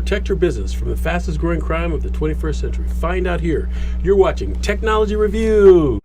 Protect your business from the fastest growing crime of the 21st century. Find out here. You're watching Technology Review.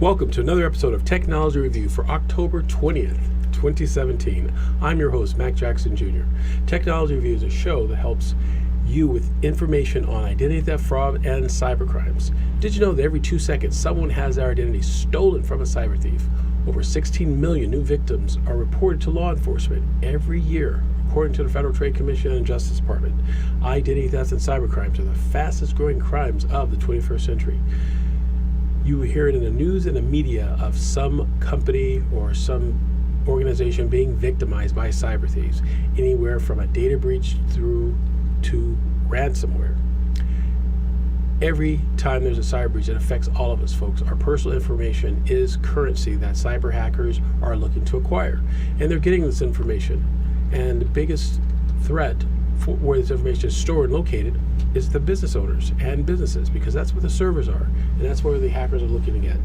Welcome to another episode of Technology Review for October 20th, 2017. I'm your host, Mac Jackson Jr. Technology Review is a show that helps you with information on identity theft, fraud, and cybercrimes. Did you know that every 2 seconds someone has their identity stolen from a cyber thief? Over 16 million new victims are reported to law enforcement every year, according to the Federal Trade Commission and Justice Department. Identity theft and cybercrimes are the fastest growing crimes of the 21st century. You will hear it in the news and the media of some company or some organization being victimized by cyber thieves, anywhere from a data breach through to ransomware. Every time there's a cyber breach, it affects all of us, folks. Our personal information is currency that cyber hackers are looking to acquire, and they're getting this information. And the biggest threat for where this information is stored and located is the business owners and businesses, because that's where the servers are, and that's where the hackers are looking to get.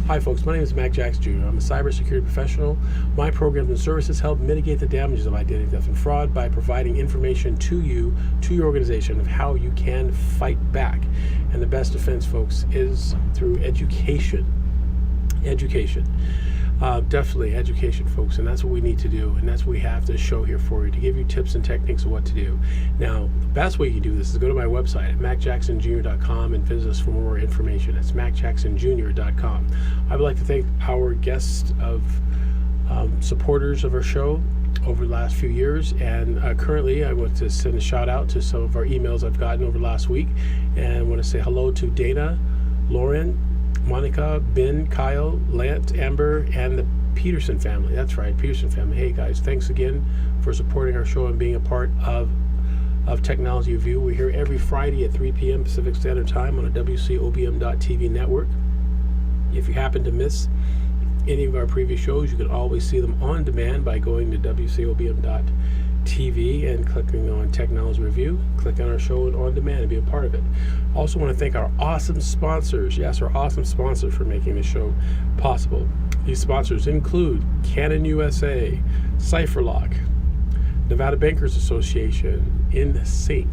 Hi folks, my name is Mac Jackson Jr. I'm a cybersecurity professional. My programs and services help mitigate the damages of identity theft and fraud by providing information to you, to your organization, of how you can fight back. And the best defense, folks, is through education. Definitely education, folks, and that's what we need to do, and that's what we have to show here for you, to give you tips and techniques of what to do. Now, the best way you can do this is go to my website at macjacksonjr.com and visit us for more information. It's macjacksonjr.com. I would like to thank our guests of supporters of our show over the last few years, and currently I want to send a shout out to some of our emails I've gotten over the last week, and I want to say hello to Dana, Lauren, Monica, Ben, Kyle, Lance, Amber, and the Peterson family. That's right, Peterson family. Hey guys, thanks again for supporting our show and being a part of Technology Review. We're here every Friday at 3 p.m. Pacific Standard Time on a WCOBM.TV network. If you happen to miss any of our previous shows, you can always see them on demand by going to WCOBM.TV and clicking on Technology Review. Click on our show on demand and be a part of it. Also want to thank our awesome sponsors. Yes, our awesome sponsors for making the show possible. These sponsors include Canon USA, CipherLock, Nevada Bankers Association, InSync,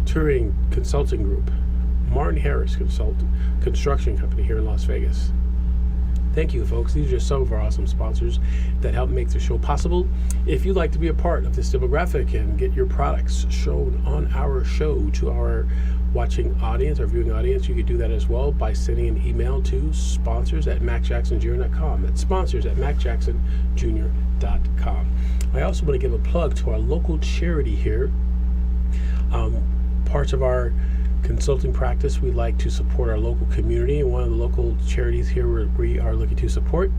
Turing Consulting Group, Martin Harris Construction Company here in Las Vegas. Thank you, folks. These are just some of our awesome sponsors that help make the show possible. If you'd like to be a part of this demographic and get your products shown on our show to our watching audience, our viewing audience, you could do that as well by sending an email to sponsors@macjacksonjr.com. That's sponsors@macjacksonjr.com. I also want to give a plug to our local charity here. Parts of our consulting practice, we like to support our local community, and one of the local charities here we are looking to support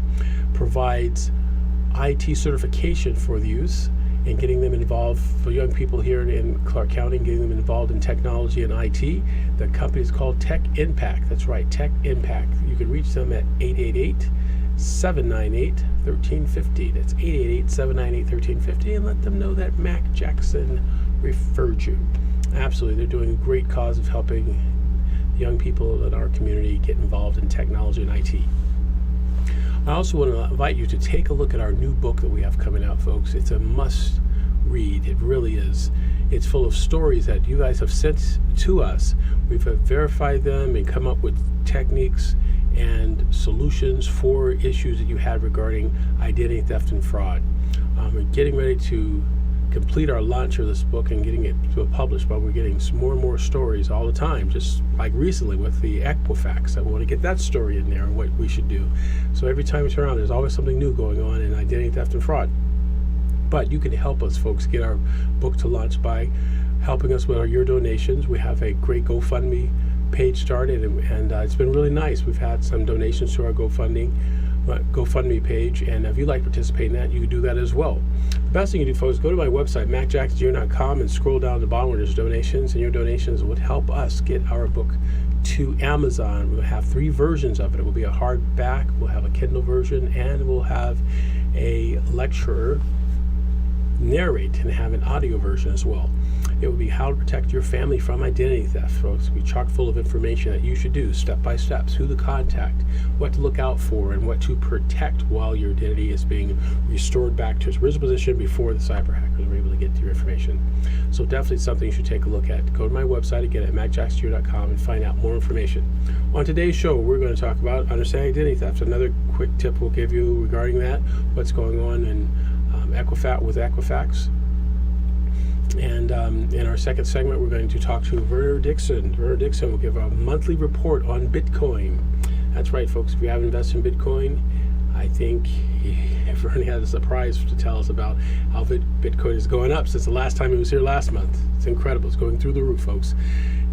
provides IT certification for the youth and getting them involved for young people here in Clark County, getting them involved in technology and IT. The company is called Tech Impact. That's right, Tech Impact. You can reach them at 888-798-1350. That's 888-798-1350, and let them know that Mac Jackson referred you. Absolutely, they're doing a great cause of helping young people in our community get involved in technology and IT. I also want to invite you to take a look at our new book that we have coming out, folks. It's a must read. It really is. It's full of stories that you guys have sent to us. We've verified them and come up with techniques and solutions for issues that you had regarding identity theft and fraud. We're getting ready to complete our launch of this book and getting it to published, but we're getting more and more stories all the time, just like recently with the Equifax. I want to get that story in there and what we should do. So every time we turn around, there's always something new going on in identity theft and fraud. But you can help us, folks, get our book to launch by helping us with your donations. We have a great GoFundMe page started, and it's been really nice. We've had some donations to our GoFundMe page, and if you'd like to participate in that, you can do that as well. The best thing you do, folks, go to my website, macjacksonjr.com, and scroll down to the bottom where there's donations, and your donations would help us get our book to Amazon. We'll have 3 versions of it. It will be a hardback, we'll have a Kindle version, and we'll have a lecturer narrate and have an audio version as well. It will be how to protect your family from identity theft, folks. It will be chock full of information that you should do step by step, who to contact, what to look out for, and what to protect while your identity is being restored back to its original position before the cyber hackers were able to get to your information. So definitely something you should take a look at. Go to my website again at macjacksjr.com and find out more information. On today's show, we're going to talk about understanding identity theft. Another quick tip we'll give you regarding that, what's going on in Equifax. And in our second segment, we're going to talk to Werner Dixon. Werner Dixon will give a monthly report on Bitcoin. That's right, folks. If you haven't invested in Bitcoin, I think Werner had a surprise to tell us about how Bitcoin is going up since the last time he was here last month. It's incredible. It's going through the roof, folks.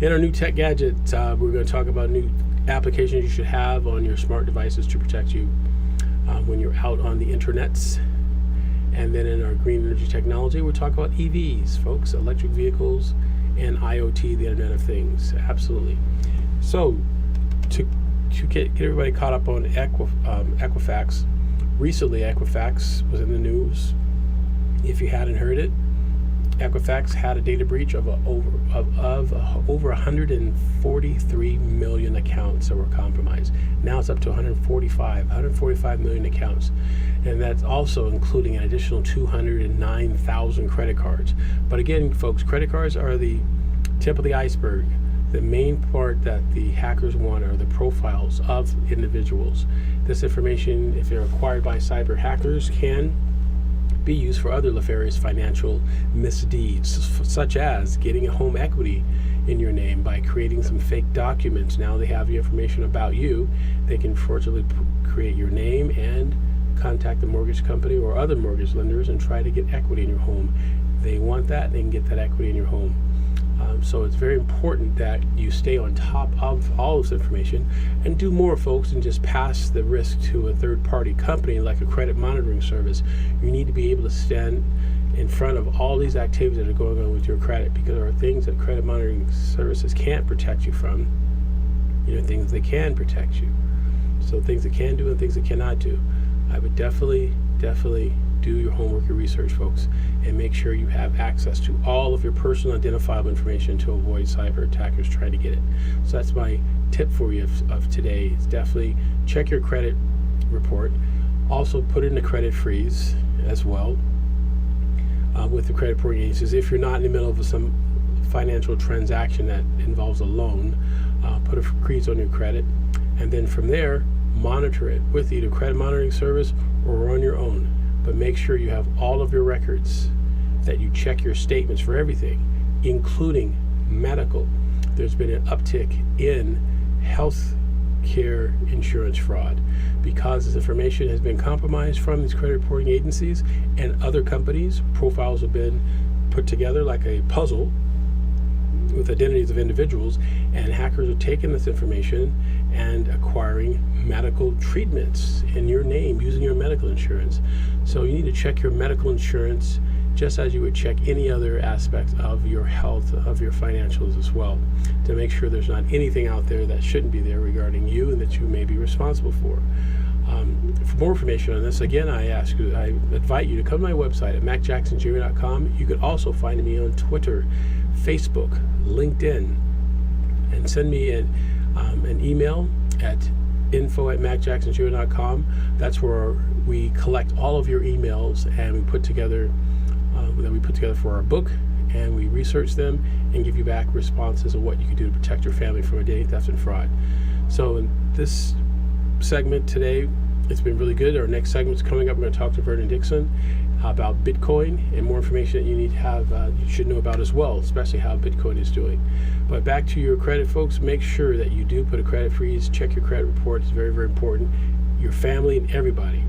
In our new tech gadget, we're going to talk about new applications you should have on your smart devices to protect you when you're out on the internets. And then in our green energy technology, we'll talk about EVs, folks, electric vehicles, and IoT, the Internet of Things. Absolutely. So, to get everybody caught up on Equifax, recently Equifax was in the news. If you hadn't heard it, Equifax had a data breach of over 143 million accounts that were compromised. Now it's up to 145 million accounts. And that's also including an additional 209,000 credit cards. But again, folks, credit cards are the tip of the iceberg. The main part that the hackers want are the profiles of individuals. This information, if they're acquired by cyber hackers, can be used for other nefarious financial misdeeds, such as getting a home equity in your name by creating some fake documents. Now they have the information about you. They can fortunately create your name and contact the mortgage company or other mortgage lenders and try to get equity in your home. They want that, they can get that equity in your home. So it's very important that you stay on top of all this information and do more, folks, than just pass the risk to a third-party company like a credit monitoring service. You need to be able to stand in front of all these activities that are going on with your credit, because there are things that credit monitoring services can't protect you from, things they can protect you. So things they can do and things they cannot do. I would definitely do your homework, your research, folks, and make sure you have access to all of your personal identifiable information to avoid cyber attackers trying to get it. So that's my tip for you of today. Is definitely check your credit report. Also put in a credit freeze as well with the credit reporting agencies. If you're not in the middle of some financial transaction that involves a loan, put a freeze on your credit, and then from there, monitor it with either credit monitoring service or on your own. But make sure you have all of your records, that you check your statements for everything, including medical. There's been an uptick in health care insurance fraud because this information has been compromised from these credit reporting agencies and other companies. Profiles have been put together like a puzzle with identities of individuals, and hackers are taking this information and acquiring medical treatments in your name using your medical insurance. So you need to check your medical insurance just as you would check any other aspect of your health, of your financials as well, to make sure there's not anything out there that shouldn't be there regarding you and that you may be responsible for. For more information on this, again, I invite you to come to my website at macjacksonjr.com. You could also find me on Twitter, Facebook, LinkedIn, and send me an email at info@macjacksonjr.com. That's where we collect all of your emails and we put together for our book, and we research them and give you back responses of what you can do to protect your family from identity theft and fraud. So in this segment today, it's been really good. Our next segment is coming up. We're going to talk to Werner Dixon about Bitcoin and more information that you need to have, you should know about as well, especially how Bitcoin is doing. But back to your credit, folks, make sure that you do put a credit freeze, check your credit report. It's very, very important. Your family and everybody.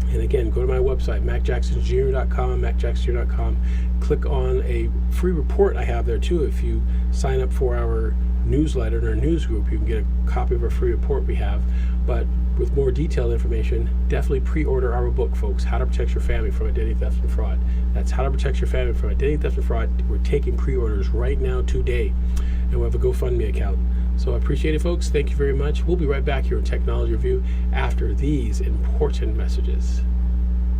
And again, go to my website, macjacksonjr.com, macjacksonjr.com. Click on a free report I have there too. If you sign up for our newsletter and our news group, you can get a copy of our free report we have. But with more detailed information, definitely pre-order our book, folks, How to Protect Your Family from Identity Theft and Fraud. That's How to Protect Your Family from Identity Theft and Fraud. We're taking pre-orders right now today, and we have a GoFundMe account. So I appreciate it, folks. Thank you very much. We'll be right back here on Technology Review after these important messages.